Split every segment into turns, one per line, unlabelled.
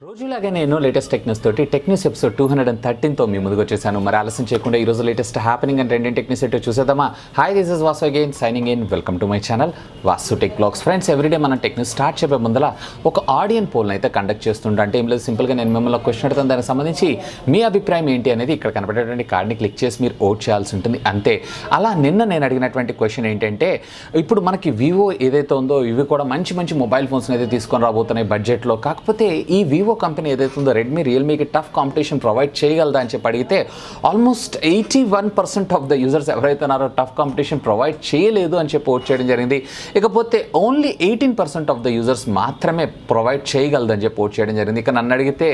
రోజులాగే నేను లేటెస్ట్ టెక్న్యూస్ తోటి టెక్న్యూస్ ఎపిసోడ్ 213తో మీ ముందుకు వచ్చేసాను. మరి ఆలస్యం చేయకుండా ఈరోజు లేటెస్ట్ హ్యాపెనింగ్ అండ్ ట్రెండింగ్ టెక్న్యూస్ ఎటో చూసేద్దామా. Hi, this is Vasu again signing in. Welcome to my channel VaasuTechVlogs. Friends, everyday మనం టెక్న్యూస్ స్టార్ట్ చెప్పే ముందర ఒక ఆడియన్ పోల్ని అయితే కండక్ట్ చేస్తుంటా. అంటే ఏం లేదు, సింపుల్గా నేను మిమ్మల్ని క్వశ్చన్ అడుగుతాను, దానికి సంబంధించి మీ అభిప్రాయం ఏంటి అనేది ఇక్కడ కనపడేటువంటి కార్డ్ని క్లిక్ చేసి మీరు ఓట్ చేయాల్సి ఉంటుంది, అంతే. అలా నిన్న నేను అడిగినటువంటి క్వశ్చన్ ఏంటంటే, ఇప్పుడు మనకి వివో ఏదైతే ఉందో ఇవి కూడా మంచి మంచి మొబైల్ ఫోన్స్ని అయితే తీసుకొని రాబోతున్నాయి బడ్జెట్లో. కాకపోతే ఈ వివో కంపెనీ ఏదైతే ఉందో రెడ్మీ రియల్మీకి టఫ్ కాంపిటీషన్ ప్రొవైడ్ చేయగలదా అని చెప్పి అడిగితే ఆల్మోస్ట్ 81% ఆఫ్ ద యూజర్స్ ఎవరైతే ఉన్నారో టఫ్ కాంపిటీషన్ ప్రొవైడ్ చేయలేదు అని చెప్పి ఓట్ చేయడం జరిగింది. ఇకపోతే ఓన్లీ 18% ఆఫ్ ద యూజర్స్ మాత్రమే ప్రొవైడ్ చేయగలదని చెప్పి ఓట్ చేయడం జరిగింది. ఇక నన్ను అడిగితే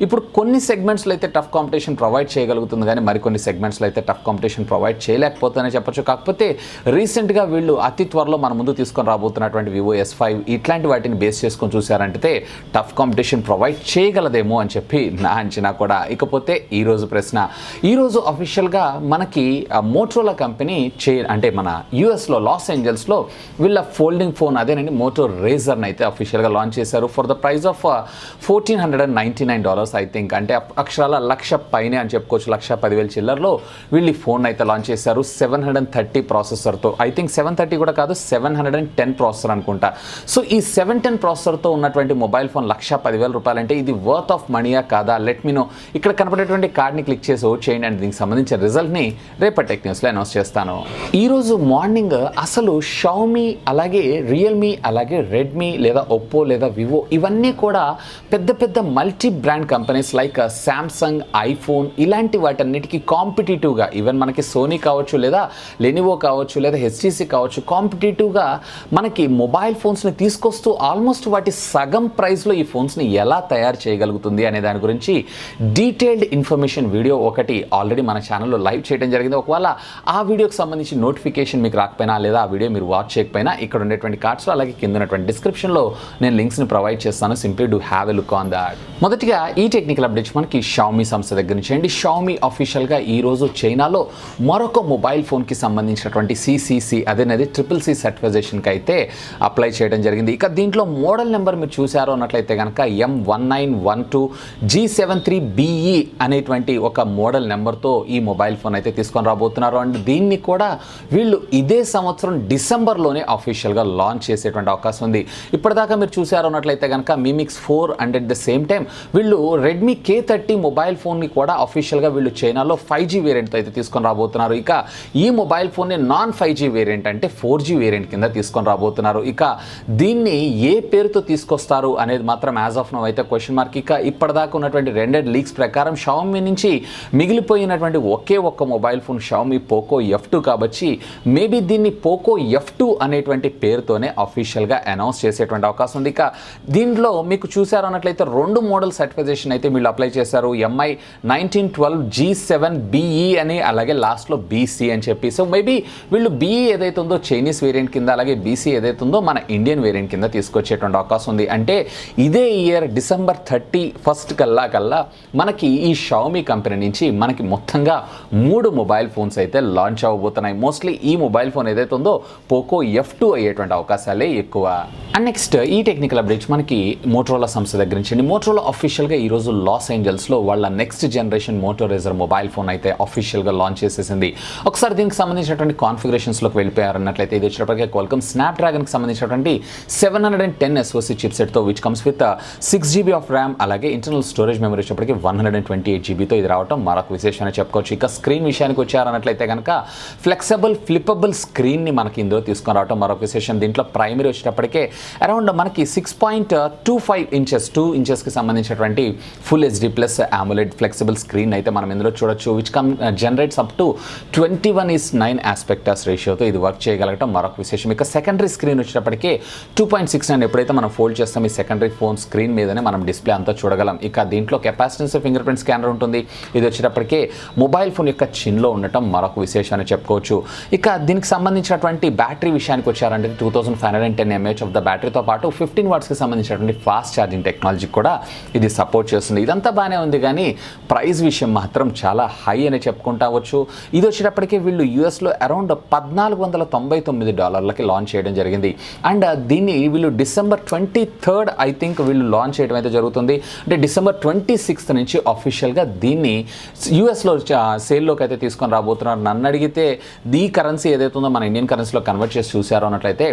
ఇప్పుడు కొన్ని సెగ్మెంట్స్లో అయితే టఫ్ కాంపిటీషన్ ప్రొవైడ్ చేయగలుగుతుంది, కానీ మరికొన్ని సెగ్మెంట్స్లో అయితే టఫ్ కాంపిటీషన్ ప్రొవైడ్ చేయలేకపోతుందని చెప్పొచ్చు. కాకపోతే రీసెంట్గా వీళ్ళు అతి త్వరలో మన ముందు తీసుకొని రాబోతున్నటువంటి వివో S5 ఇట్లాంటి వాటిని బేస్ చేసుకొని చూసారంటే టఫ్ కాంపిటీషన్ ప్రొవైడ్ చేయగలదేమో అని చెప్పి నా అంచనా కూడా. ఇకపోతే ఈరోజు ప్రశ్న, ఈరోజు అఫీషియల్గా మనకి మోటోరోలా కంపెనీ అంటే మన యూఎస్లో లాస్ ఏంజల్స్లో వీళ్ళ ఫోల్డింగ్ ఫోన్ అదేనండి మోటో రేజర్ని అయితే అఫీషియల్గా లాంచ్ చేశారు for the price of $1,499 I think. అంటే అక్షరాల $1,00,000 పైనే అని చెప్పుకోవచ్చు. $1,10,000 చిల్లర్లో వీళ్ళు ఈ ఫోన్ అయితే లాంచ్ చేశారు 730 ప్రాసెసర్తో. ఐ థింక్ 730 కూడా కాదు, 710 ప్రాసెసర్ అనుకుంటా. సో ఈ 710 ప్రాసెసర్తో ఉన్నటువంటి మొబైల్ ఫోన్ $1,10,000 అంటే ఇది వర్త్ ఆఫ్ మనీయా కాదా? Let me know. ఇక్కడ కనపడేటువంటి కార్డ్ని క్లిక్ చేసి ఓట్ చేయండి అండ్ దీనికి సంబంధించిన రిజల్ట్ని రేపటి టెక్ న్యూస్లో అనౌన్స్ చేస్తాను. ఈరోజు మార్నింగ్ అసలు షామీ అలాగే రియల్మీ అలాగే రెడ్మీ లేదా ఒప్పో లేదా వివో ఇవన్నీ కూడా పెద్ద పెద్ద multi brand companies like Samsung, iPhone ఇలాంటి వాటన్నిటికీ కాంపిటేటివ్గా ఈవెన్ మనకి సోనీ కావచ్చు లేదా లెనివో కావచ్చు లేదా హెచ్టీసీ కావచ్చు కాంపిటేటివ్గా మనకి మొబైల్ ఫోన్స్ని తీసుకొస్తూ ఆల్మోస్ట్ వాటి సగం ప్రైస్లో ఈ ఫోన్స్ని ఎలా తయారు చేయగలుగుతుంది అనే దాని గురించి డీటెయిల్డ్ ఇన్ఫర్మేషన్ వీడియో ఒకటి ఆల్రెడీ మన ఛానల్లో లైవ్ చేయడం జరిగింది. ఒకవేళ ఆ వీడియోకి సంబంధించి నోటిఫికేషన్ మీకు రాకపోయినా లేదా ఆ వీడియో మీరు వాచ్ చేయకపోయినా ఇక్కడ ఉండేటువంటి కార్డ్స్లో అలాగే కింద ఉన్నటువంటి డిస్క్రిప్షన్లో నేను లింక్స్ని ప్రొవైడ్ చేస్తాను. Simply do have a look on that. మొదటిగా ఈ టెక్నికల్ అప్డేట్స్ మనకి షామీ సంస్థ దగ్గర నుంచి అండి. షామీ అఫీషియల్గా ఈరోజు చైనాలో మరొక మొబైల్ ఫోన్కి సంబంధించినటువంటి CCC అదేనది CCC సర్టిఫికేషన్కి అయితే అప్లై చేయడం జరిగింది. ఇక దీంట్లో మోడల్ నెంబర్ మీరు చూసారో అన్నట్లయితే కనుక M1912G73BE అనేటువంటి ఒక మోడల్ నెంబర్తో ఈ మొబైల్ ఫోన్ అయితే తీసుకొని రాబోతున్నారు. అండ్ దీన్ని కూడా వీళ్ళు ఇదే సంవత్సరం డిసెంబర్లోనే అఫీషియల్గా లాంచ్ చేసేటువంటి అవకాశం ఉంది. ఇప్పటిదాకా మీరు చూసారో అన్నట్లయితే కనుక mimics 4 and at the same time వీళ్ళు రెడ్మీ K30 మొబైల్ ఫోన్ని కూడా అఫీషియల్గా వీళ్ళు చైనాలో 5G వేరియంట్తో అయితే తీసుకొని రాబోతున్నారు. ఇక ఈ మొబైల్ ఫోన్ని నాన్ 5G వేరియంట్ అంటే 4G వేరియంట్ కింద తీసుకొని రాబోతున్నారు. ఇక దీన్ని ఏ పేరుతో తీసుకొస్తారు అనేది మాత్రం యాజ్ ఆఫ్ నౌ అయితే క్వశ్చన్ మార్క్. ఇక ఇప్పటిదాకా ఉన్నటువంటి రెండెడ్ లీక్స్ ప్రకారం షామీ నుంచి మిగిలిపోయినటువంటి ఒకే ఒక్క mobile phone Xiaomi Poco F2 కాబట్టి మేబీ దీన్ని పోకో F2 అనేటువంటి పేరుతోనే అఫీషియల్గా అనౌన్స్ చేసేటువంటి అవకాశం ఉంది. ఇక దీంట్లో మీకు చూసారు అన్నట్లయితే 2 మోడల్ సర్టిఫికేషన్ అయితే వీళ్ళు అప్లై చేశారు. MI1912G7BE అని అలాగే లాస్ట్లో BC అని చెప్పి. సో మేబీ వీళ్ళు BE ఏదైతే ఉందో చైనీస్ వేరియంట్ కింద అలాగే BC ఏదైతే ఉందో మన ఇండియన్ వేరియంట్ కింద తీసుకొచ్చేటువంటి అవకాశం ఉంది. అంటే ఇదే ఇయర్ డిసెంబర్ 31st కల్లా మనకి ఈ షామీ కంపెనీ నుంచి మనకి మొత్తంగా 3 మొబైల్ ఫోన్స్ అయితే లాంచ్ అవ్వబోతున్నాయి. మోస్ట్లీ ఈ మొబైల్ ఫోన్ ఏదైతే ఉందో పోకో F2 అయ్యేటువంటి అవకాశాలే ఎక్కువ. అండ్ నెక్స్ట్ ఈ టెక్నికల్ అప్డేట్స్ మనకి మోటోరోలా సంస్థ దగ్గర నుంచి. మోటోరోలా అఫీషియల్గా ఈరోజు లాస్ ఏంజల్స్లో వాళ్ళ next generation Moto Razr mobile phone అయితే అఫీషియల్గా లాంచ్ చేసేసింది. ఒకసారి దీనికి సంబంధించినటువంటి కాన్ఫిగరేషన్స్లోకి వెళ్ళిపోయారన్నట్లయితే ఇది వచ్చేటప్పటికే క్వాల్కమ్ స్నాప్డ్రాగన్కి సంబంధించినటువంటి 710 SoC చిప్సెట్తో which comes with 6GB of RAM అలాగే ఇంటర్నల్ స్టోరేజ్ మెమరీ వచ్చేప్పటికి 128GBతో ఇది రావడం మరొక విశేషాన్ని చెప్పుకోవచ్చు. ఇక స్క్రీన్ విషయానికి వచ్చారన్నట్లయితే కనుక ఫ్లెక్సిబుల్ ఫ్లిపబుల్ స్క్రీన్ని మనకి ఇందులో తీసుకొని రావడం మరొక విశేషం. దీంట్లో ప్రైమరీ వచ్చేటప్పటికే అరౌండ్ మనకి 6.25 ఇంచెస్ 2 ఇంచెస్కి సంబంధించినటువంటి full HD plus AMOLED flexible screen అయితే మనం ఇందులో చూడొచ్చు. విచ్ జనరేట్స్ అప్ టు 21:9 ఆస్పెక్టస్ రేషియోతో ఇది వర్క్ చేయగలగటం మరొక విశేషం. ఇక సెకండరీ స్క్రీన్ వచ్చేటప్పటికే 2.69 ఎప్పుడైతే మనం ఫోల్డ్ చేస్తాం ఈ సెకండరీ ఫోన్ స్క్రీన్ మీదనే మనం డిస్ప్లే అంతా చూడగలం. ఇక దీంట్లో కెపాసిటెన్స్ ఫింగర్ ప్రింట్ స్కానర్ ఉంటుంది. ఇది వచ్చేటప్పటికే మొబైల్ ఫోన్ యొక్క చిన్లో ఉండటం మరొక విశేషాన్ని చెప్పుకోవచ్చు. ఇక దీనికి సంబంధించినటువంటి బ్యాటరీ విషయానికి వచ్చారంటే 2510 mAh ఆఫ్ ద బ్యాటరీతో పాటు 15 వాట్స్కి సంబంధించినటువంటి ఫాస్ట్ ఛార్జింగ్ టెక్నాలజీ కూడా ఇది సపోర్ట్ చేస్తుంది. ఇదంతా బాగానే ఉంది, కానీ ప్రైస్ విషయం మాత్రం చాలా హై అని చెప్పుకుంటావచ్చు. ఇది వచ్చేటప్పటికే వీళ్ళు యూఎస్లో అరౌండ్ $1,499కి లాంచ్ చేయడం జరిగింది. అండ్ దీన్ని వీళ్ళు డిసెంబర్ 23rd ఐ థింక్ వీళ్ళు లాంచ్ చేయడం అయితే జరుగుతుంది. అంటే డిసెంబర్ 26th నుంచి అఫీషియల్గా దీన్ని యూఎస్లో సేల్లోకి అయితే తీసుకొని రాబోతున్నారు. నన్ను అడిగితే ఈ కరెన్సీ ఏదైతే ఉందో మన ఇండియన్ కరెన్సీలో కన్వర్ట్ చేసి చూసారో అన్నట్లయితే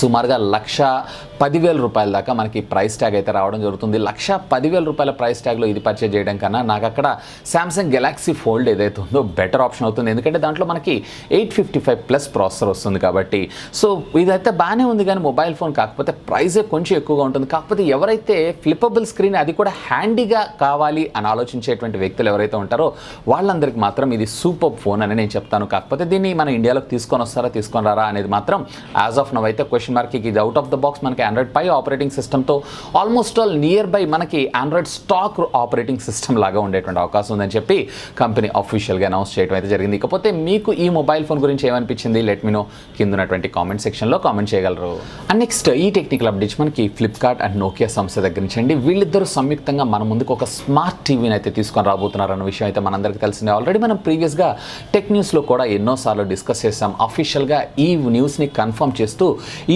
సుమారుగా 1,10,000 దాకా మనకి ప్రైస్ ట్యాగ్ అయితే రావడం జరుగుతుంది. 1,10,000 ప్రైస్ ట్యాగ్లో ఇది పర్చేజ్ చేయడం కన్నా నాకు అక్కడ శాంసంగ్ గెలాక్సీ ఫోల్డ్ ఏదైతే ఉందో బెటర్ ఆప్షన్ అవుతుంది. ఎందుకంటే దాంట్లో మనకి 855+ ప్రాసెసర్ వస్తుంది కాబట్టి. సో ఇదైతే బాగానే ఉంది, కానీ మొబైల్ ఫోన్ కాకపోతే ప్రైజే కొంచెం ఎక్కువగా ఉంటుంది. కాకపోతే ఎవరైతే ఫ్లిప్పబుల్ స్క్రీన్ అది కూడా హ్యాండీగా కావాలి అని ఆలోచించేటువంటి వ్యక్తులు ఎవరైతే ఉంటారో వాళ్ళందరికీ మాత్రం ఇది సూపర్ ఫోన్ అని నేను చెప్తాను. కాకపోతే దీన్ని మన ఇండియాలోకి తీసుకొని వస్తారా తీసుకొని రారా అనేది మాత్రం యాజ్ ఆఫ్ నవ్ అయితే క్వశ్చన్ మార్క్. ఇది అవుట్ ఆఫ్ ద బాక్స్ మనకి ఆండ్రాయిడ్ 5 ఆపరేటింగ్ సిస్టమ్తో ఆల్మోస్ట్ ఆల్ నియర్ బై మనకి ఆండ్రాయిడ్ స్టాక్ ఆపరేటింగ్ సిస్టమ్ లాగా ఉండేటువంటి అవకాశం ఉందని చెప్పి కంపెనీ అఫీషియల్గా అనౌన్స్ చేయడం అయితే జరిగింది. ఇకపోతే మీకు ఈ మొబైల్ ఫోన్ గురించి ఏమనిపించింది లెట్ మీ నో కింద ఉన్నటువంటి కామెంట్ సెక్షన్లో కామెంట్ చేయగలరు. అండ్ నెక్స్ట్ ఈ టెక్నికల్ అప్డేట్స్ మనకి ఫ్లిప్కార్ట్ అండ్ నోకియా సంస్థ దగ్గర నుంచి అండి. వీళ్ళిద్దరూ సంయుక్తంగా మన ముందుకు ఒక స్మార్ట్ టీవీని అయితే తీసుకొని రాబోతున్నారు అన్న విషయం అయితే మనందరికీ తెలిసిందే. ఆల్రెడీ మనం ప్రీవియస్గా టెక్ న్యూస్లో కూడా ఎన్నోసార్లు డిస్కస్ చేసాం. అఫీషియల్గా ఈ న్యూస్ని కన్ఫర్మ్ చేస్తూ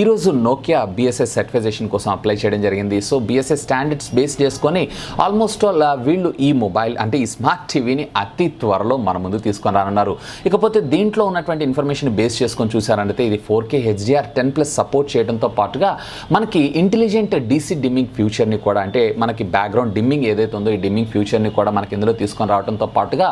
ఈరోజు నోకియా బిఎస్ఎస్ సర్టిఫికేషన్ కోసం అప్లై చేయడం జరిగింది. సో బిఎస్ఎస్ స్టాండర్డ్స్ బేస్ చేసుకొని ఆల్మోస్ట్ ఆల్ వీళ్ళు ఈ మొబైల్ అంటే ఈ స్మార్ట్ టీవీని అతి త్వరలో మన ముందు తీసుకొని రానున్నారు. ఇకపోతే దీంట్లో ఉన్నటువంటి ఇన్ఫర్మేషన్ బేస్ చేసుకొని చూసారంటే ఇది 4K HDR10+ సపోర్ట్ చేయడంతో పాటుగా మనకి ఇంటెలిజెంట్ డీసీ డిమ్మింగ్ ఫ్యూచర్ని కూడా, అంటే మనకి బ్యాక్గ్రౌండ్ డిమ్మింగ్ ఏదైతే ఉందో ఈ డిమ్మింగ్ ఫ్యూచర్ని కూడా మనకి ఇందులో తీసుకొని రావడంతో పాటుగా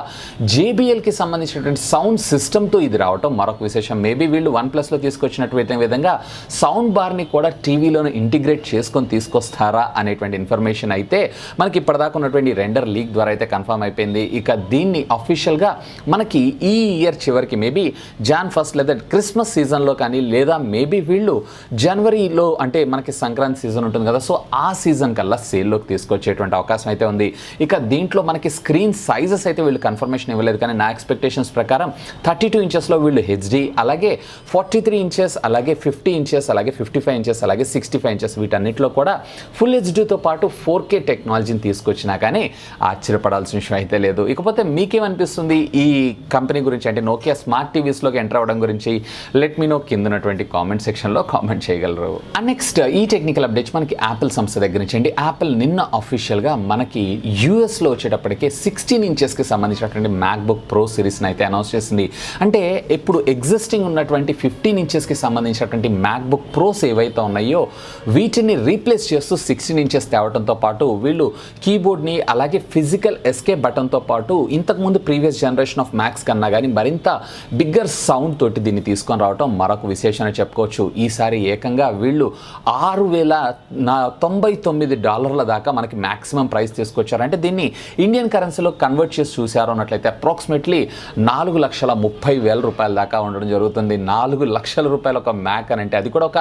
JBLకి సంబంధించినటువంటి సౌండ్ సిస్టమ్తో ఇది రావడం మరొక విశేషం. మేబీ వీళ్ళు OnePlusలో తీసుకొచ్చినటువంటి విధంగా సౌండ్ బార్ని కూడా టీవీలోనే ఇంటిగ్రేట్ చేసుకొని తీసుకొస్తారా అనేటువంటి ఇన్ఫర్మేషన్ అయితే మనకి ఇప్పటిదాకా ఉన్నటువంటి రెండర్ లీక్ ద్వారా అయితే కన్ఫర్మ్ అయిపోయింది. ఇక దీన్ని అఫీషియల్గా మనకి ఈ ఇయర్ చివరికి మేబీ Jan 1st లేదా క్రిస్మస్ సీజన్లో కానీ, లేదా మేబీ వీళ్ళు జనవరిలో అంటే మనకి సంక్రాంతి సీజన్ ఉంటుంది కదా, సో ఆ సీజన్ కల్లా సేల్లోకి తీసుకొచ్చేటువంటి అవకాశం అయితే ఉంది. ఇక దీంట్లో మనకి స్క్రీన్ సైజెస్ అయితే వీళ్ళు కన్ఫర్మేషన్ ఇవ్వలేదు, కానీ నా ఎక్స్పెక్టేషన్స్ ప్రకారం 32 ఇంచెస్లో వీళ్ళు హెచ్డి, అలాగే 43 ఇంచెస్, అలాగే 50 ఇంచెస్, అలాగే 55 ఇంచెస్, అలాగే 65 ఇంచెస్ వీటన్నిటిలో కూడా ఫుల్ హెచ్డీతో పాటు 4K టెక్నాలజీని తీసుకొచ్చినా కానీ ఆశ్చర్యపడాల్సిన విషయం అయితే లేదు. ఇకపోతే మీకేమనిపిస్తుంది ఈ కంపెనీ గురించి, అంటే నోకియా స్మార్ట్ టీవీస్లోకి ఎంటర్ అవ్వడం గురించి లెట్ మీ నో కింద ఉన్నటువంటి కామెంట్ సెక్షన్లో కామెంట్ చేయగలరు. అండ్ నెక్స్ట్ ఈ టెక్నికల్ అప్డేట్స్ మనకి యాపిల్ సంస్థ దగ్గర నుంచి అండి. యాపిల్ నిన్న అఫీషియల్గా మనకి యూఎస్లో వచ్చేటప్పటికే 16 ఇంచెస్కి సంబంధించినటువంటి మ్యాక్బుక్ ప్రో సిరీస్ని అయితే అనౌన్స్ చేసింది. అంటే ఇప్పుడు ఎగ్జిస్టింగ్ ఉన్నటువంటి 15 ఇంచెస్కి సంబంధించినటువంటి మ్యాక్బుక్ ప్రోస్ ఏవైతే ఉన్నాయో వీటిని రీప్లేస్ చేస్తూ 16 ఇంచెస్ తేవడంతో పాటు వీళ్ళు కీబోర్డ్ని అలాగే ఫిజికల్ ఎస్కేప్ బటన్తో పాటు ఇంతకుముందు ప్రీవియస్ జనరేషన్ ఆఫ్ మ్యాక్స్ కన్నా కానీ మరింత బిగ్గర్ సౌండ్ తోటి దీన్ని తీసుకొని రావడం మరొక విశేషం అని చెప్పుకోవచ్చు. ఈసారి ఏకంగా వీళ్ళు $6,099 దాకా మనకి మ్యాక్సిమం ప్రైస్ తీసుకొచ్చారు. అంటే దీన్ని ఇండియన్ కరెన్సీలో కన్వర్ట్ చేసి చూసారు అన్నట్లయితే అప్రాక్సిమేట్లీ $4,30,000 దాకా ఉండడం జరుగుతుంది. $4,00,000 ఒక మ్యాక్ అని అంటే అది కూడా ఒక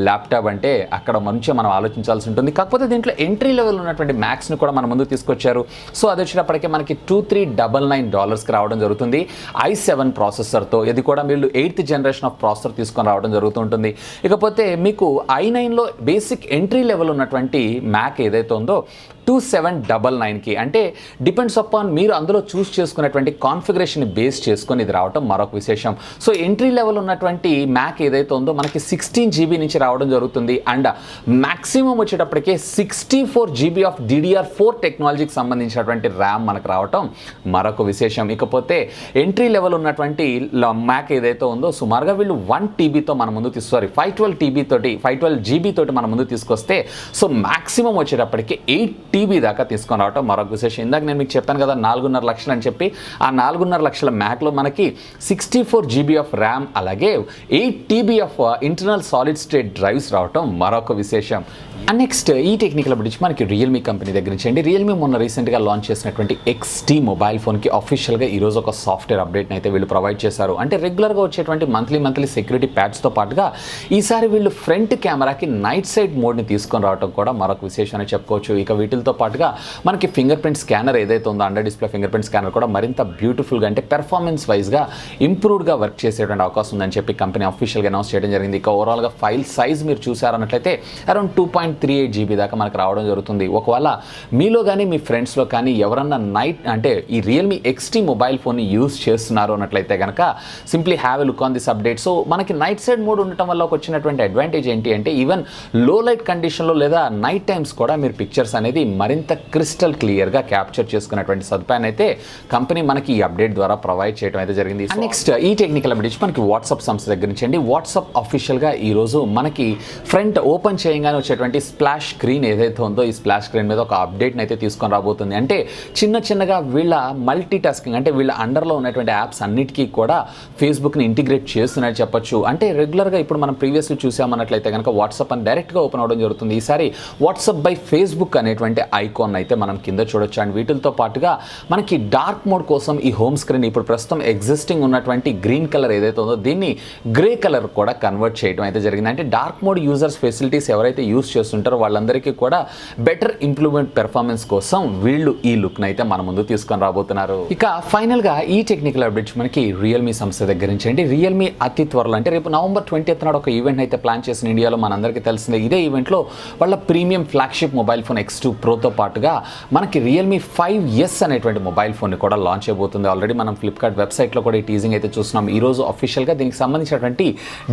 ల్యాప్టాప్ అంటే అక్కడ మంచిగా మనం ఆలోచించాల్సి ఉంటుంది. కాకపోతే దీంట్లో ఎంట్రీ లెవెల్ ఉన్నటువంటి మ్యాక్స్ని కూడా మన ముందు తీసుకొచ్చారు. సో అది వచ్చినప్పటికీ మనకి $2,399కి రావడం జరుగుతుంది. i7 ప్రాసెసర్తో, ఇది కూడా వీళ్ళు 8th జనరేషన్ ఆఫ్ ప్రాసెసర్ తీసుకొని రావడం జరుగుతుంటుంది. ఇకపోతే మీకు i9లో బేసిక్ ఎంట్రీ లెవెల్ ఉన్నటువంటి మ్యాక్ ఏదైతే ఉందో 2799కి, అంటే డిపెండ్స్ అపాన్ మీరు అందులో చూస్ చేసుకునేటువంటి కాన్ఫిగరేషన్ బేస్ చేసుకొని ఇది రావడం మరొక విశేషం. సో ఎంట్రీ లెవెల్ ఉన్నటువంటి మ్యాక్ ఏదైతే ఉందో మనకి 16 GB నుంచి రావడం జరుగుతుంది. అండ్ మ్యాక్సిమం వచ్చేటప్పటికే 64 GB ఆఫ్ DDR4 టెక్నాలజీకి సంబంధించినటువంటి ర్యామ్ మనకు రావటం మరొక విశేషం. ఇకపోతే ఎంట్రీ లెవెల్ ఉన్నటువంటి మ్యాక్ ఏదైతే ఉందో సుమారుగా వీళ్ళు 1 TBతో మన ముందు 512 GB తోటి మన ముందు తీసుకొస్తే సో మ్యాక్సిమం వచ్చేటప్పటికి 8 TB దాకా తీసుకొని రావటం మరొక విశేషం. ఇందాక నేను మీకు చెప్పాను కదా 4.5 లక్షలు అని చెప్పి, ఆ 4.5 లక్షల మ్యాక్లో మనకి 64 GB ఆఫ్ ర్యామ్ అలాగే 8 TB of internal solid state drives రావటం మరొక విశేషం. అండ్ నెక్స్ట్ ఈ టెక్నికల్ అప్డేట్స్ మనకి రియల్మీ కంపెనీ దగ్గర నుంచి అండి. రియల్మీ మొన్న రీసెంట్గా లాంచ్ చేసినటువంటి XT మొబైల్ ఫోన్కి అఫీషియల్గా ఈరోజు ఒక సాఫ్ట్వేర్ అప్డేట్ని అయితే వీళ్ళు ప్రొవైడ్ చేశారు. అంటే రెగ్యులర్గా వచ్చేటువంటి మంత్లీ సెక్యూరిటీ ప్యాడ్స్తో పాటుగా ఈసారి వీళ్ళు ఫ్రంట్ కెమెరాకి నైట్ సైడ్ మోడ్ని తీసుకొని రావడం కూడా మరొక విశేషం అని చెప్పుకోవచ్చు. ఇక వీటితో వీటితో పాటుగా మనకి ఫింగర్ ప్రింట్ స్కానర్ ఏదైతే ఉందో under display finger print scanner కూడా మరింత బ్యూటిఫుల్గా అంటే పెర్ఫార్మెన్స్ వైజ్గా ఇంప్రూవ్డ్గా వర్క్ చేసేటువంటి అవకాశం ఉందని చెప్పి కంపెనీ అఫీషియల్గా అనౌన్స్ చేయడం జరిగింది. ఇక ఓవరాల్గా ఫైల్ సైజ్ మీరు చూసారన్నట్లయితే అరౌండ్ 2.38 GB దాకా మనకు రావడం జరుగుతుంది. ఒకవేళ మీలో కానీ మీ ఫ్రెండ్స్లో కానీ ఎవరన్నా అంటే ఈ రియల్మీ XT మొబైల్ ఫోన్ని యూజ్ చేస్తున్నారు అన్నట్లయితే కనుక simply have a look on this update. So మనకి నైట్ సైడ్ మోడ్ ఉండటం వల్ల వచ్చినటువంటి అడ్వాంటేజ్ ఏంటి అంటే ఈవెన్ లో లైట్ కండిషన్లో లేదా నైట్ టైమ్స్ కూడా మీరు పిక్చర్స్ అనేది మరింత క్రిస్టల్ క్లియర్గా క్యాప్చర్ చేసుకునేటువంటి సదుపాయాన్ని అయితే కంపెనీ మనకి ఈ అప్డేట్ ద్వారా ప్రొవైడ్ చేయడం అయితే జరిగింది. నెక్స్ట్ ఈ టెక్నికల్ అప్డేట్స్ మనకి వాట్సాప్ సంస్థ దగ్గర నుంచి అండి. వాట్సాప్ అఫీషియల్గా ఈరోజు మనకి ఫ్రంట్ ఓపెన్ చేయగానే వచ్చేటువంటి స్ప్లాష్ స్క్రీన్ ఏదైతే ఉందో ఈ స్ప్లాష్ స్క్రీన్ మీద ఒక అప్డేట్ని అయితే తీసుకొని రాబోతుంది. అంటే చిన్నగా వీళ్ళ మల్టీ టాస్కింగ్ అంటే వీళ్ళ అండర్లో ఉన్నటువంటి యాప్స్ అన్నిటికీ కూడా ఫేస్బుక్ని ఇంటిగ్రేట్ చేస్తున్నట్టు చెప్పొచ్చు. అంటే రెగ్యులర్గా ఇప్పుడు మనం ప్రీవియస్లీ చూసామన్నట్లయితే కనుక వాట్సాప్ అని డైరెక్ట్గా ఓపెన్ అవ్వడం జరుగుతుంది. ఈసారి వాట్సాప్ బై ఫేస్బుక్ అనేటువంటి ఐకాన్ అయితే మనం కింద చూడొచ్చు. అండ్ వీటితో పాటుగా మనకి డార్క్ మోడ్ కోసం ఈ హోమ్ స్క్రీన్ ఇప్పుడు ప్రస్తుతం ఎగ్జిస్టింగ్ ఉన్నటువంటి గ్రీన్ కలర్ ఏదైతే ఉందో దీన్ని గ్రే కలర్ కూడా కన్వర్ట్ చేయడం అయితే జరిగింది. అంటే డార్క్ మోడ్ యూజర్స్ ఫెసిలిటీస్ ఎవరైతే యూజ్ చేస్తుంటారో వాళ్ళందరికీ కూడా బెటర్ ఇంప్రూవ్మెంట్ పెర్ఫార్మెన్స్ కోసం వీళ్ళు ఈ లుక్ని అయితే మన ముందు తీసుకొని రాబోతున్నారు. ఇక ఫైనల్గా ఈ టెక్నికల్ అప్డేట్స్ మనకి రియల్మీ సంస్థ దగ్గర నుంచి అండి. రియల్మీ అతి త్వరలో అంటే రేపు November 20th నాడు ఒక ఈవెంట్ అయితే ప్లాన్ చేసిన ఇండియాలో మనందరికీ తెలిసిందే. ఇదే ఈవెంట్లో వాళ్ళ premium flagship mobile phone X2 Proతో పాటుగా మనకి రియల్మీ 5S అనేటువంటి మొబైల్ ఫోన్ని కూడా లాంచ్ అయిపోతుంది. ఆల్రెడీ మనం ఫ్లిప్కార్ట్ వెబ్సైట్లో కూడా ఈ టీజింగ్ అయితే చూస్తున్నాం. ఈరోజు అఫీషియల్గా దీనికి సంబంధించినటువంటి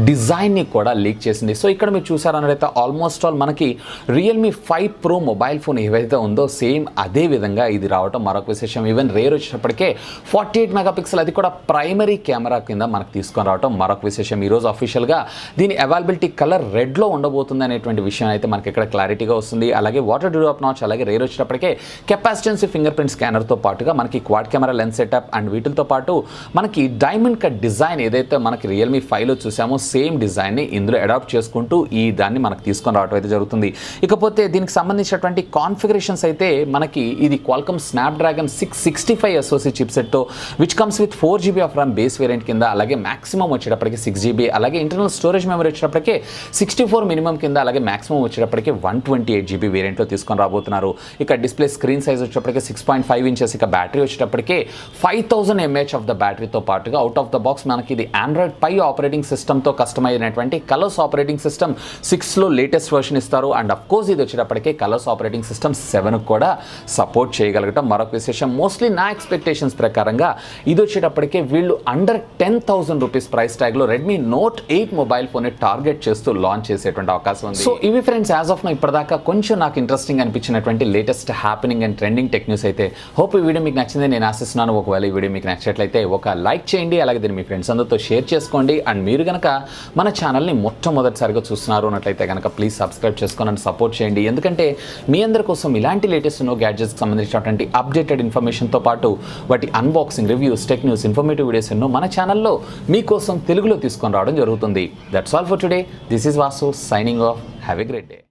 డిజైన్ని కూడా లీక్ చేసింది. సో ఇక్కడ మీరు చూసారన్నట్లయితే ఆల్మోస్ట్ ఆల్ మనకి రియల్మీ 5 Pro మొబైల్ ఫోన్ ఏవైతే ఉందో సేమ్ అదే విధంగా ఇది రావడం మరొక విశేషం. ఈవెన్ రేర్ వచ్చేటప్పటికే 48 మెగాపిక్సెల్ అది కూడా ప్రైమరీ కెమెరా కింద మనకు తీసుకొని రావడం మరొక విశేషం. ఈరోజు అఫీషియల్గా దీని అవైలబిలిటీ కలర్ రెడ్లో ఉండబోతుంది అనేటువంటి విషయం అయితే మనకి ఇక్కడ క్లారిటీగా వస్తుంది. అలాగే వాటర్ డ్యూరప్ నాచ్ అలాగే రేర్ వచ్చేటప్పటికే కెపాసిటెన్సీ ఫింగర్ ప్రింట్ స్కానర్తో పాటుగా మనకి quad camera lens setup and వీటితో పాటు మనకి డైమండ్ కట్ డిజైన్ ఏదైతే మనకి రియల్మీ 5లో చూసామో సేమ్ డిజైన్ని ఇందులో అడాప్ట్ చేసుకుంటూ ఈ దాన్ని మనకు తీసుకొని రావడం అయితే జరుగుతుంది. ఇకపోతే దీనికి సంబంధించినటువంటి కాన్ఫిగరేషన్స్ అయితే మనకి ఇది క్వాల్కమ్ స్నాప్డ్రాగన్ 665 SoC చిప్సెట్తో which comes with 4 GB of RAM base variant కింద అలాగే మాక్సిమం వచ్చేటప్పటికి 6 GB అలాగే ఇంటర్నల్ స్టోరేజ్ మెమరీ వచ్చేటప్పటికే 64 మినిమం కింద అలాగే మాక్సిమం వచ్చేటప్పటికి 128 GB వేరియంట్లో తీసుకొని రాబోతున్నారు. ఇక డిస్ప్లే స్క్రీన్ సైజ్ వచ్చేటప్పటికి 6.5 inches. ఇక బ్యాటరీ వచ్చేటప్పటికే 5000 mAh ఆఫ్ ద బ్యాటరీతో పాటుగా అవుట్ ఆఫ్ ద బాక్స్ మనకి ఇది ఆండ్రాయిడ్ పై ఆపరేటింగ్ సిస్టమ్తో కస్టమైజ్ అయినటువంటి కలర్స్ ఆపరేటింగ్ సిస్టమ్ 6లో లేటెస్ట్ వర్షన్ ఇస్తారు. అండ్ అఫ్ కోర్స్ ఇది వచ్చేటప్పటికే కలర్స్ ఆపరేటింగ్ సిస్టమ్ 7 కూడా సపోర్ట్ చేయగలగటం మరొక విశేషం. మోస్ట్లీ నా ఎక్స్పెక్టేషన్స్ ప్రకారంగా ఇది వచ్చేటప్పటికే వీళ్ళు అండర్ 10,000 రూపీస్ ప్రైస్ ట్యాగ్లో Redmi Note 8 mobile phone target చేస్తూ లాంచ్ చేసేటువంటి అవకాశం ఉంది. సో ఇవి ఫ్రెండ్స్ యాజ్ ఆఫ్ నౌ ఇప్పటిదాకా కొంచెం నాకు ఇంట్రెస్టింగ్ అనిపించినటువంటి latest happening and trending tech news అయితే. హోప్ ఈ వీడియో మీకు నచ్చింది నేను ఆశిస్తున్నాను. ఒకవేళ ఈ వీడియో మీకు నచ్చినట్లయితే ఒక లైక్ చేయండి అలాగే దీన్ని మీ ఫ్రెండ్స్ అందరితో షేర్ చేసుకోండి. అండ్ మీరు కనుక మన ఛానల్ని మొట్టమొదటిసారిగా చూస్తున్నారు అన్నట్లయితే కనుక ప్లీజ్ సబ్స్క్రైబ్ చేసుకొని అండ్ సపోర్ట్ చేయండి. ఎందుకంటే మీ అందరి కోసం ఇలాంటి లేటెస్ట్ గ్యాడ్జెట్స్కి సంబంధించినటువంటి అప్డేటెడ్ ఇన్ఫర్మేషన్తో పాటు వాటి unboxing reviews tech news informative videos ఎన్నో మన ఛానల్లో మీకోసం తెలుగులో తీసుకొని రావడం జరుగుతుంది. That's all for today. This is Vasu signing off. Have a great day.